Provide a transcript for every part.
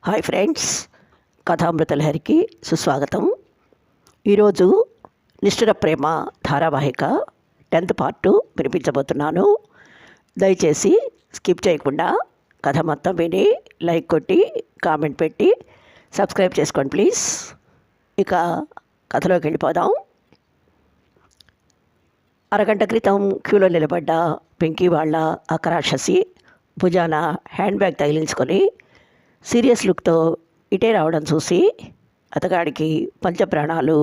Hi friends, కథామృత లహరికి సుస్వాగతం. ఈరోజు నిష్ఠుర ప్రేమ ధారావాహిక 10th పార్ట్ వినిపించబోతున్నాను. దయచేసి స్కిప్ చేయకుండా కథ మొత్తం విని లైక్ కొట్టి కామెంట్ పెట్టి సబ్స్క్రైబ్ చేసుకోండి ప్లీజ్. ఇక కథలోకి వెళ్ళిపోదాం. అరగంట క్రితం క్యూలో నిలబడ్డ వెంకీ వాళ్ళ అకరాక్షసి భుజాన హ్యాండ్ బ్యాగ్ తగిలించుకొని సీరియస్ లుక్తో ఇటే రావడం చూసి అతగాడికి పంచప్రాణాలు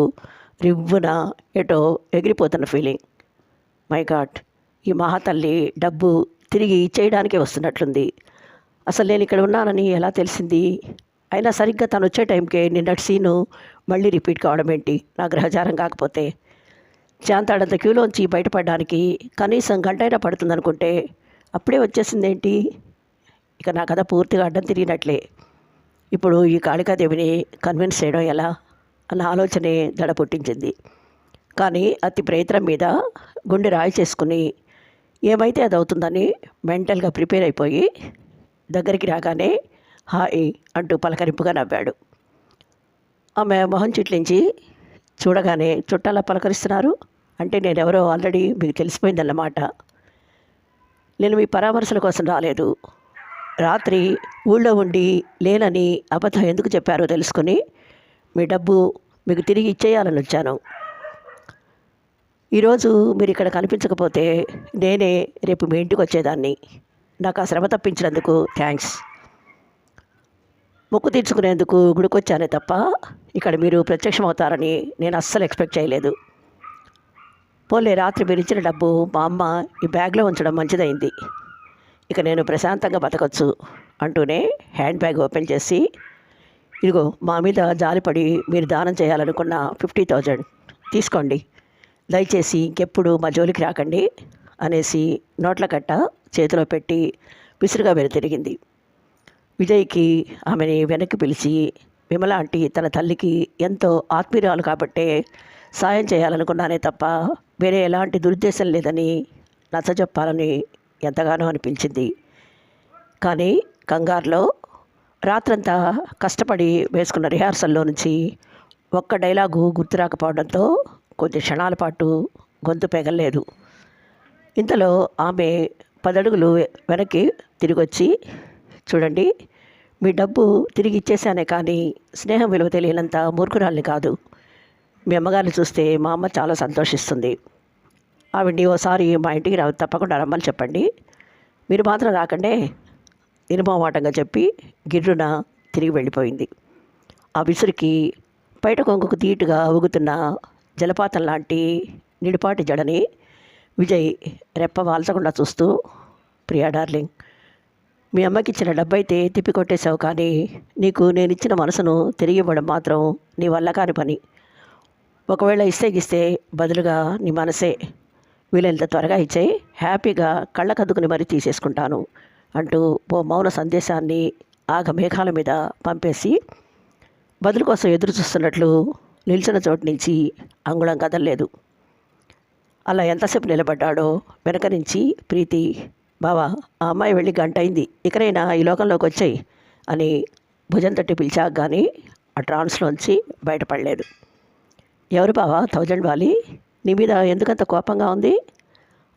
రివ్వున ఎటో ఎగిరిపోతున్న ఫీలింగ్. మై గాడ్, ఈ మహాతల్లి డబ్బు తిరిగి ఇచ్చేయడానికే వస్తున్నట్లుంది. అసలు నేను ఇక్కడ ఉన్నానని ఎలా తెలిసింది? అయినా సరిగ్గా తను వచ్చే టైంకే నిన్నటి సీను మళ్ళీ రిపీట్ కావడం ఏంటి? నా గ్రహచారం కాకపోతే. చాంతాడంత క్యూలోంచి బయటపడడానికి కనీసం గంటైనా పడుతుందనుకుంటే అప్పుడే వచ్చేసిందేంటి? ఇక నా కథ పూర్తిగా అడ్డం తిరిగినట్లే. ఇప్పుడు ఈ కాళికాదేవిని కన్విన్స్ చేయడం ఎలా అన్న ఆలోచనే దడ పుట్టించింది. కానీ అతి ప్రయత్నం మీద గుండె రాయి చేసుకుని ఏమైతే అది అవుతుందని మెంటల్గా ప్రిపేర్ అయిపోయి దగ్గరికి రాగానే హాయ్ అంటూ పలకరింపుగా నవ్వాడు. ఆమె మొహం చిట్లించి చూడగానే చుట్టాలా పలకరిస్తున్నారు అంటే నేనెవరో ఆల్రెడీ మీకు తెలిసిపోయిందన్నమాట. నేను మీ పరామర్శల కోసం రాలేదు. రాత్రి ఊళ్ళో ఉండి లేనని అబద్ధం ఎందుకు చెప్పారో తెలుసుకొని మీ డబ్బు మీకు తిరిగి ఇచ్చేయాలని వచ్చాను. ఈరోజు మీరు ఇక్కడ కనిపించకపోతే నేనే రేపు మీ ఇంటికి వచ్చేదాన్ని. నాకు ఆ శ్రమ తప్పించినందుకు థ్యాంక్స్. మొక్కు తీర్చుకునేందుకు గుడికొచ్చానే తప్ప ఇక్కడ మీరు ప్రత్యక్షమవుతారని నేను అస్సలు ఎక్స్పెక్ట్ చేయలేదు. పోలే రాత్రి మీరు ఇచ్చిన డబ్బు మా అమ్మ ఈ బ్యాగ్లో ఉంచడం మంచిదైంది. ఇక నేను ప్రశాంతంగా బతకొచ్చు అంటూనే హ్యాండ్ బ్యాగ్ ఓపెన్ చేసి ఇదిగో మా మీద జాలిపడి మీరు దానం చేయాలనుకున్న 50,000 తీసుకోండి. దయచేసి ఇంకెప్పుడు మా జోలికి రాకండి అనేసి నోట్ల కట్ట చేతిలో పెట్టి విసురుగా వెనుతిరిగింది. విజయ్కి ఆమెని వెనక్కి పిలిచి విమల ఆంటీ తన తల్లికి ఎంతో ఆత్మీయురాలు కాబట్టే సాయం చేయాలనుకున్నానే తప్ప వేరే ఎలాంటి దురుద్దేశం లేదని నచ్చజెప్పాలని ఎంతగానో అనిపించింది. కానీ కంగారులో రాత్రంతా కష్టపడి వేసుకున్న రిహార్సల్లో నుంచి ఒక్క డైలాగు గుర్తు రాకపోవడంతో కొద్ది క్షణాల పాటు గొంతు పెగల్లేదు. ఇంతలో ఆమె 10 అడుగులు వెనక్కి తిరిగొచ్చి చూడండి, మీ డబ్బు తిరిగి ఇచ్చేసానే కానీ స్నేహం విలువ తెలియనంత మూర్ఖురాల్ని కాదు. మీ అమ్మగారిని చూస్తే మా అమ్మ చాలా సంతోషిస్తుంది. ఆవిడ్ని ఓసారి మా ఇంటికి తప్పకుండా రమ్మని చెప్పండి. మీరు మాత్రం రాకండే నిర్మోహమాటంగా చెప్పి గిర్రున తిరిగి వెళ్ళిపోయింది. ఆ విసురికి బయట కొంగుకు తీటుగా ఊగుతున్న జలపాతం లాంటి నిడిపాటి జడని విజయ్ రెప్ప వాల్చకుండా చూస్తూ, ప్రియా డార్లింగ్, మీ అమ్మకి ఇచ్చిన డబ్బైతే తిప్పికొట్టేశావు, కానీ నీకు నేను ఇచ్చిన మనసును తిరిగి ఇవ్వడం మాత్రం నీ వల్ల కాని పని. ఒకవేళ ఇస్తే బదులుగా నీ మనసే వీలైనంత త్వరగా ఇచ్చేయి, హ్యాపీగా కళ్ళకద్దుకుని మరీ తీసేసుకుంటాను అంటూ ఓ మౌన సందేశాన్ని ఆగ మేఘాల మీద పంపేసి బదులు కోసం ఎదురు చూస్తున్నట్లు నిల్చున్న చోటు నుంచి అంగుళం కదలలేదు. అలా ఎంతసేపు నిలబడ్డాడో వెనక నుంచి ప్రీతి, బావా ఆ అమ్మాయి వెళ్ళి గంట అయింది, ఇకనైనా ఈ లోకంలోకి వచ్చాయి అని భుజం తట్టి పిలిచాక కానీ ఆ ట్రాన్స్లోంచి బయటపడలేదు. ఎవరు బావా 1000 వాలి? నీ మీద ఎందుకంత కోపంగా ఉంది?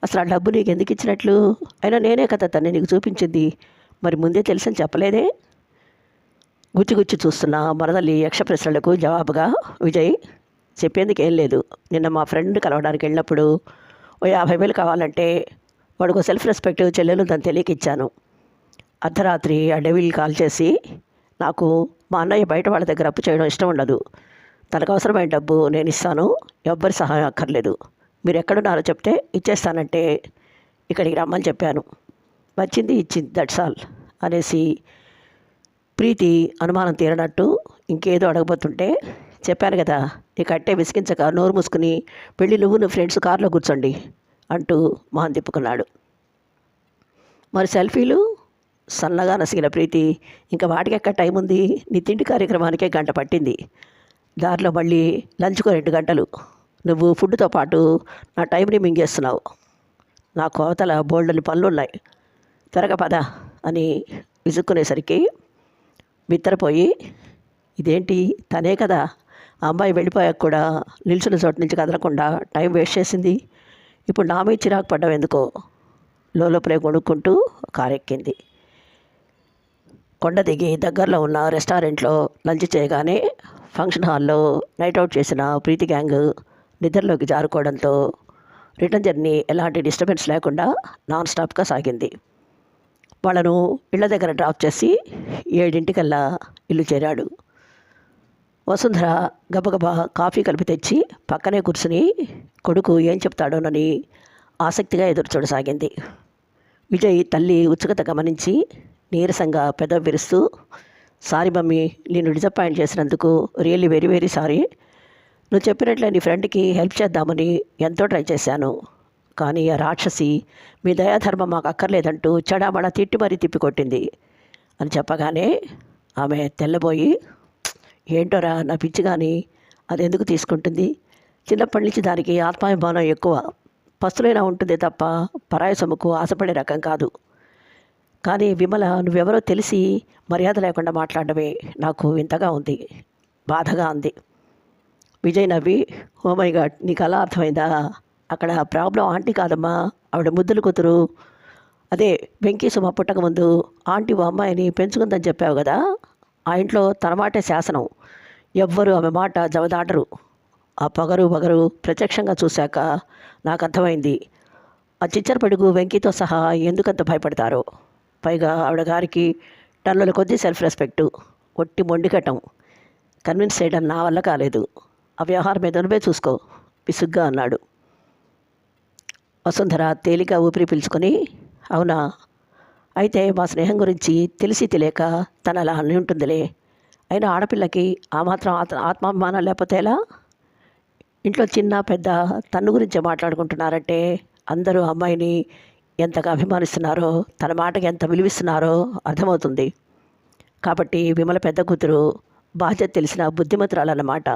అసలు ఆ డబ్బు నీకు ఎందుకు ఇచ్చినట్లు? అయినా నేనే కదా తన్ని నీకు చూపించింది, మరి ముందే తెలుసని చెప్పలేదే? గుచ్చి చూస్తున్న మరదలి యక్ష ప్రశ్నలకు జవాబుగా విజయ్, చెప్పేందుకు ఏం లేదు. నిన్న మా ఫ్రెండ్ కలవడానికి వెళ్ళినప్పుడు ఓ 50,000 కావాలంటే వాడికి సెల్ఫ్ రెస్పెక్ట్ చెల్లెలు దాన్ని తెలియక ఇచ్చాను. అర్ధరాత్రి ఆ డెవిల్ కాల్ చేసి నాకు మా అన్నయ్య బయట వాళ్ళ దగ్గర అప్పు చేయడం ఇష్టం ఉండదు, తనకు అవసరమైన డబ్బు నేను ఇస్తాను, ఎవ్వరి సహాయం అక్కర్లేదు, మీరు ఎక్కడున్నారో చెప్తే ఇచ్చేస్తానంటే ఇక్కడికి రమ్మని చెప్పాను. వచ్చింది ఇచ్చింది, దట్స్ ఆల్ అనేసి ప్రీతి అనుమానం తీరనట్టు ఇంకేదో అడగబోతుంటే, చెప్పాను కదా నీకు అట్టే విసిగించక నోరు మూసుకుని వెళ్ళి నువ్వు ఫ్రెండ్స్ కారులో కూర్చోండి అంటూ మొహం తిప్పుకున్నాడు. మరి సెల్ఫీలు? సన్నగా నసిగిన ప్రీతి, ఇంకా వాటికి ఎక్కడ టైం ఉంది? నీ తిండి కార్యక్రమానికే గంట పట్టింది, దారిలో మళ్ళీ లంచ్కో 2 గంటలు. నువ్వు ఫుడ్తో పాటు నా టైంని మింగేస్తున్నావు. నా కోతల బోల్డని పనులున్నాయి, త్వరగా పద అని విసుక్కునేసరికి బిత్తరపోయి, ఇదేంటి తనే కదా ఆ అమ్మాయి వెళ్ళిపోయాక కూడా నిల్చున్న చోటు నుంచి కదలకుండా టైం వేస్ట్ చేసింది, ఇప్పుడు నా మీద చిరాకు పడ్డం ఎందుకో లోపలే కొనుక్కుంటూ కారెక్కింది. కొండ దిగి దగ్గరలో ఉన్న రెస్టారెంట్లో లంచ్ చేయగానే ఫంక్షన్ హాల్లో నైట్ అవుట్ చేసిన ప్రీతి గ్యాంగ్ నిద్రలోకి జారుకోవడంతో రిటర్న్ జర్నీ ఎలాంటి డిస్టర్బెన్స్ లేకుండా నాన్ స్టాప్గా సాగింది. వాళ్ళను ఇళ్ల దగ్గర డ్రాప్ చేసి 7 ఇల్లు చేరాడు. వసుంధర గబగబా కాఫీ కలిపి తెచ్చి పక్కనే కూర్చుని కొడుకు ఏం చెప్తాడోనని ఆసక్తిగా ఎదురుచూడసాగింది. విజయ్ తల్లి ఉత్సుకత గమనించి నీరసంగా పెదవి విరుస్తూ, సారీ మమ్మీ, నేను డిసప్పాయింట్ చేసినందుకు రియల్లీ వెరీ వెరీ సారీ. నువ్వు చెప్పినట్లే నీ ఫ్రెండ్కి హెల్ప్ చేద్దామని ఎంతో ట్రై చేశాను, కానీ ఆ రాక్షసి మీ దయాధర్మం మాకు అక్కర్లేదంటూ చెడామడా తిట్టి మరీ తిప్పికొట్టింది అని చెప్పగానే ఆమె తెల్లబోయి, ఏంటోరా నా పిచ్చి కానీ అది ఎందుకు తీసుకుంటుంది, చిన్నప్పటి నుంచి దానికి ఆత్మాభిమానం ఎక్కువ, పస్తులైనా ఉంటుంది తప్ప పరాయి సొమ్ముకు ఆశపడే రకం కాదు. కానీ విమల నువ్వెవరో తెలిసి మర్యాద లేకుండా మాట్లాడమే నాకు వింతగా ఉంది, బాధగా ఉంది. విజయ్ నవ్వి, ఓ మై గాడ్, నీకు అలా అర్థమైందా? అక్కడ ప్రాబ్లం ఆంటీ కాదమ్మా, ఆవిడ ముద్దులు కూతురు. అదే వెంకీ సుమ పుట్టకముందు ఆంటీ ఓ అమ్మాయిని పెంచుకుందని చెప్పావు కదా, ఆ ఇంట్లో తన మాటే శాసనం, ఎవ్వరూ ఆమె మాట జవదాటరు. ఆ పొగరు ప్రత్యక్షంగా చూశాక నాకు అర్థమైంది ఆ చిచ్చరపడుగు వెంకీతో సహా ఎందుకంత భయపడతారో. పైగా ఆవిడ గారికి టన్నుల కొద్దీ సెల్ఫ్ రెస్పెక్టు, ఒట్టి మొండికటం. కన్విన్స్ చేయడం నా వల్ల కాలేదు. ఆ వ్యవహారం మీద నువ్వే చూసుకో విసుగ్గా అన్నాడు. వసుంధర తేలిక ఊపిరి పీల్చుకొని, అవునా, అయితే మా స్నేహం గురించి తెలిసి తెలియక తన అలా అని ఉంటుందిలే. అయినా ఆడపిల్లకి ఆ మాత్రం ఆత్మాభిమానం లేకపోతే ఎలా? ఇంట్లో చిన్న పెద్ద తన్ను గురించే మాట్లాడుకుంటున్నారంటే అందరూ అమ్మాయిని ఎంతగా అభిమానిస్తున్నారో, తన మాటకి ఎంత విలువిస్తున్నారో అర్థమవుతుంది. కాబట్టి విమల పెద్ద కూతురు బాధ్యత తెలిసిన బుద్ధిమంతురాలన్నమాట.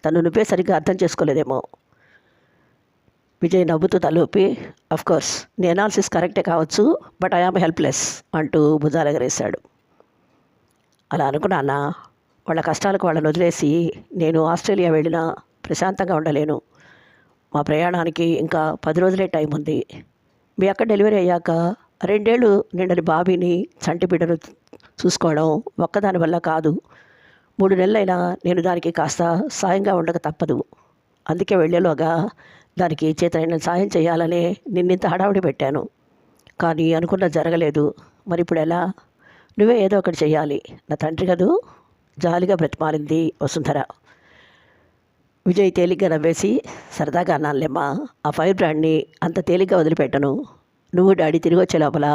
తను నువ్వే సరిగ్గా అర్థం చేసుకోలేదేమో. విజయ్ నవ్వుతూ తలూపి, అఫ్కోర్స్ నీ అనాలిసిస్ కరెక్టే కావచ్చు, బట్ ఐఆమ్ హెల్ప్లెస్ అంటూ భుజాలెగరేశాడు. అలా అనుకున్నానా, వాళ్ళ కష్టాలకు వాళ్ళని వదిలేసి నేను ఆస్ట్రేలియా వెళ్ళినా ప్రశాంతంగా ఉండలేను. మా ప్రయాణానికి ఇంకా 10 రోజులే టైం ఉంది. మీ అక్క డెలివరీ అయ్యాక 2 ఏళ్ళు నిండని బాబీని చంటి బిడ్డను చూసుకోవడం ఒక్కదాని వల్ల కాదు. 3 నెలలైనా నేను దానికి కాస్త సాయంగా ఉండక తప్పదు. అందుకే వెళ్ళేలోగా దానికి చేతనైన సాయం చేయాలనే నిన్నింత హడావుడి పెట్టాను. కానీ అనుకున్న జరగలేదు. మరి ఇప్పుడు ఎలా? నువ్వే ఏదో ఒకటి చెయ్యాలి. నా తండ్రి కదూ, జాలిగా బ్రతిమాలింది వసుంధర. విజయ్ తేలిగ్గా నవ్వేసి, సరదాగా అన్నానులేమ్మా, ఆ ఫైర్ బ్రాండ్ని అంత తేలిగ్గా వదిలిపెట్టను. నువ్వు డాడీ తిరిగి వచ్చే లోపల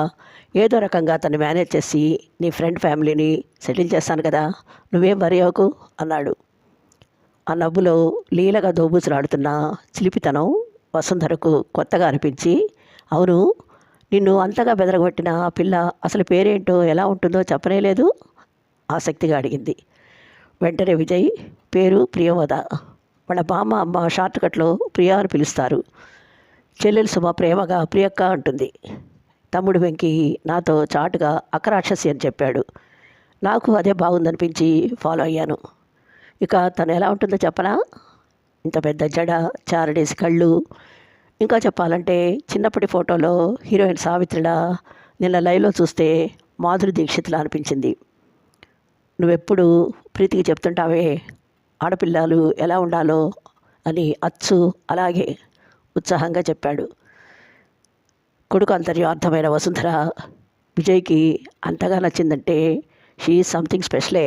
ఏదో రకంగా తను మేనేజ్ చేసి నీ ఫ్రెండ్ ఫ్యామిలీని సెటిల్ చేస్తాను కదా, నువ్వేం వరి అవ్వకు అన్నాడు. ఆ నవ్వులో లీలగా దోబూసులాడుతున్న చిలిపితనం వసుంధరకు కొత్తగా అనిపించి, అవును, నిన్ను అంతగా బెదరగొట్టిన ఆ పిల్ల అసలు పేరేంటో ఎలా ఉంటుందో చెప్పనేలేదు ఆసక్తిగా అడిగింది. వెంటనే విజయ్, పేరు ప్రియవద. వాళ్ళ బామ్మ అమ్మ షార్ట్ కట్లో ప్రియా అని పిలుస్తారు. చెల్లెలు సుమ ప్రేమగా ప్రియక్క అంటుంది. తమ్ముడు వెంకీ నాతో చాటుగా అక్కరాక్షసి అని చెప్పాడు. నాకు అదే బాగుందనిపించి ఫాలో అయ్యాను. ఇక తను ఎలా ఉంటుందో చెప్పనా? ఇంత పెద్ద జడ, చారడేసి కళ్ళు. ఇంకా చెప్పాలంటే చిన్నప్పటి ఫోటోలో హీరోయిన్ సావిత్రిలా, నిన్న లైవ్లో చూస్తే మాధురి దీక్షిత్లా అనిపించింది. నువ్వెప్పుడు ప్రీతికి చెప్తుంటావే ఆడపిల్లలు ఎలా ఉండాలో అని, అచ్చు అలాగే ఉత్సాహంగా చెప్పాడు. కొడుకు అంతర్యార్థమైన వసుంధర విజయ్కి అంతగా నచ్చిందంటే షీ ఈజ్ సంథింగ్ స్పెషలే.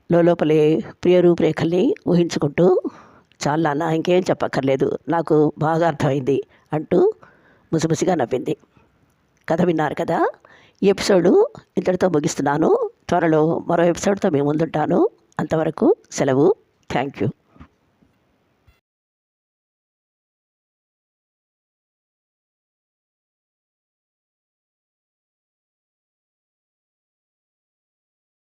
లోపలే ప్రియ రూపురేఖల్ని ఊహించుకుంటూ, చాలా నాన్న, ఇంకేం చెప్పక్కర్లేదు, నాకు బాగా అర్థమైంది అంటూ ముసిముసిగా నవ్వింది. కథ విన్నారు కదా. ఈ ఎపిసోడు ఇంతటితో ముగిస్తున్నాను. త్వరలో మరో ఎపిసోడ్తో మీ ముందుంటాను. అంతవరకు సెలవు. Thank you.